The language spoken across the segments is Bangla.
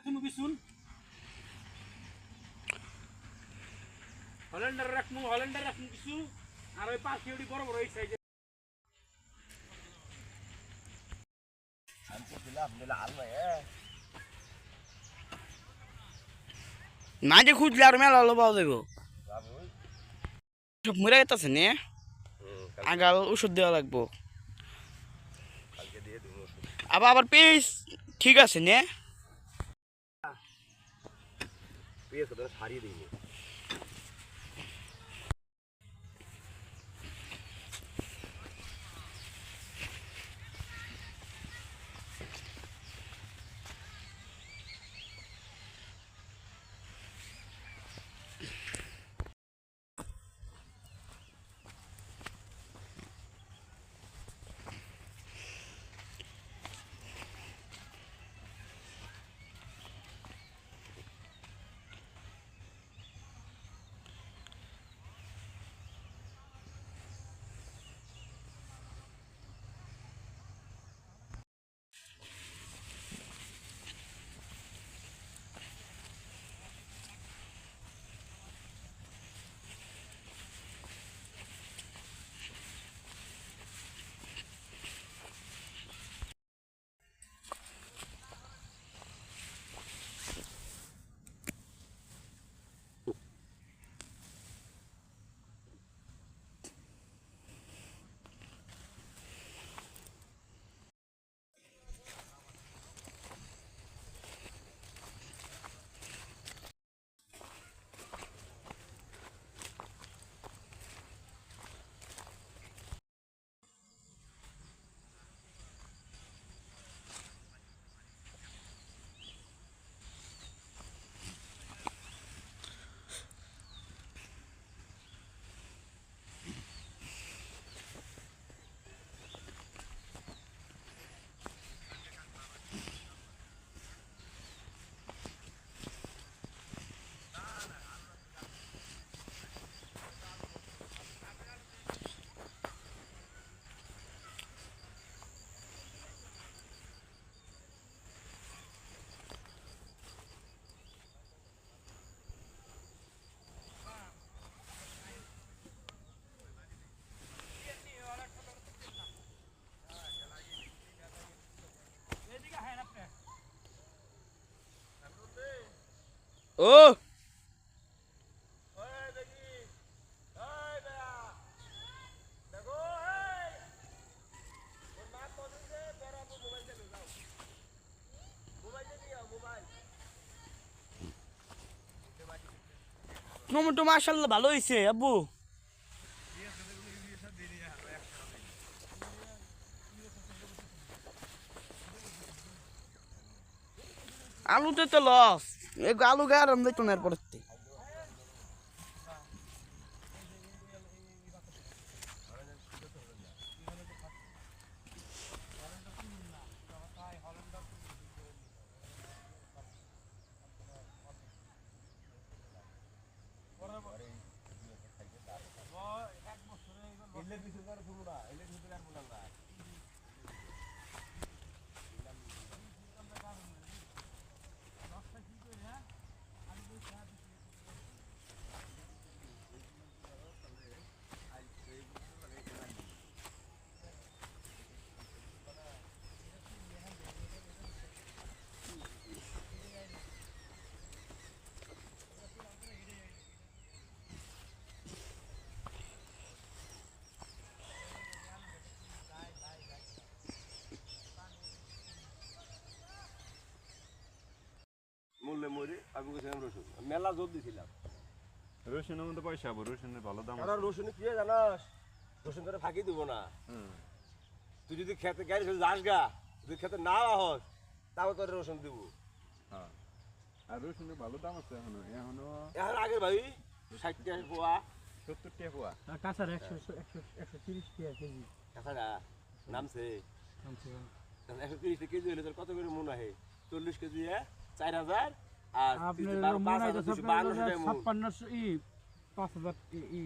তুমি বিছুন হল্যান্ডার রাখমু কিছু আর ওই পাখি ওটি বড় বড় এই সাইজে মাঝে খুঁজলে আর মেলা হলো পাওয়া যাবো সব মরে গেছে নে আগাল ওষুধ দেওয়া লাগবো আবার পেস ঠিক আছে নে হারিয়ে দিই ও টমেটো মাশাআল্লাহ ভালো হয়েছে আব্বু আলুতে তো লস আলু গার আমি তো নের পড়তে মূল্যে মরি আমি গেছিলাম রসুন মেলা জোর দিয়েছিলাম রসুনের মধ্যে পয়সা পাবো রসুনের ভালো দাম আর রসুনে কি জানাস রসুন করে ফাঁকি দিব না তুই যদি খেতে গাড়ি যাস গা যদি খেতে না হস তাও তোর রসুন দিব হ্যাঁ আর রসুনের ভালো দাম আছে এখনো এখন আগের ভাই 60 টাকা পোয়া 70 টাকা পোয়া কাঁচার 130 টাকা কেজি কাঁচাটা নামছে 130 টাকা কেজি হলে তোর কত করে মন আহে 40 কেজি 4000 আর আপনার মন আইতো 56 ই 5000 ই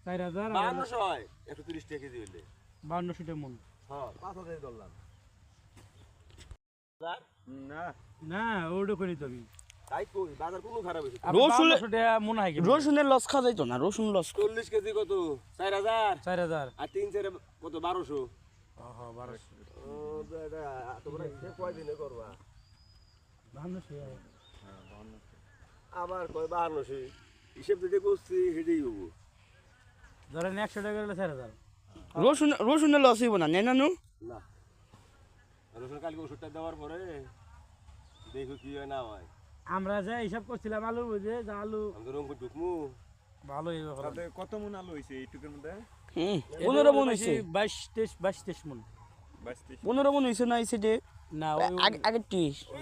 4000 5200 হয় 130 টাকা কেজি হলে 5200 টাকা মন হ্যাঁ 5000 ধরলাম না না ওটা করি তবে তাই কই বাজার কোনো খারাপ হয়েছে রসুন- মনে হয় কি রসুনের লস খাওয়া যাইতো না রসুন লস 40 কেজি কত 4000 4000 আর 3 4 কত 1200 হ্যাঁ 1200 ও দাদা তোমরা হিসেব কয় দিনে করবা 1200 আবার কয় 1200 হিসেব যদি করছি হেডেই হবো ধরেন 100 টাকা হলে 4000 রসুনের লস হইব না নানু না রসুন কালকে ওষুধটা দেওয়ার পরে দেখো কি হয় না হয় আমরা যে হিসাব করছিলাম আলু বুঝে যা আলু আমি তো রংপুর ঢুকমু ভালো এই ব্যাপার তাতে কত মন আলু হয়েছে এইটুকুর মধ্যে 15 মন হয়েছে 22 23 মন 22 15 মন হয়েছে না হয়েছে যে না আগে 30 ওই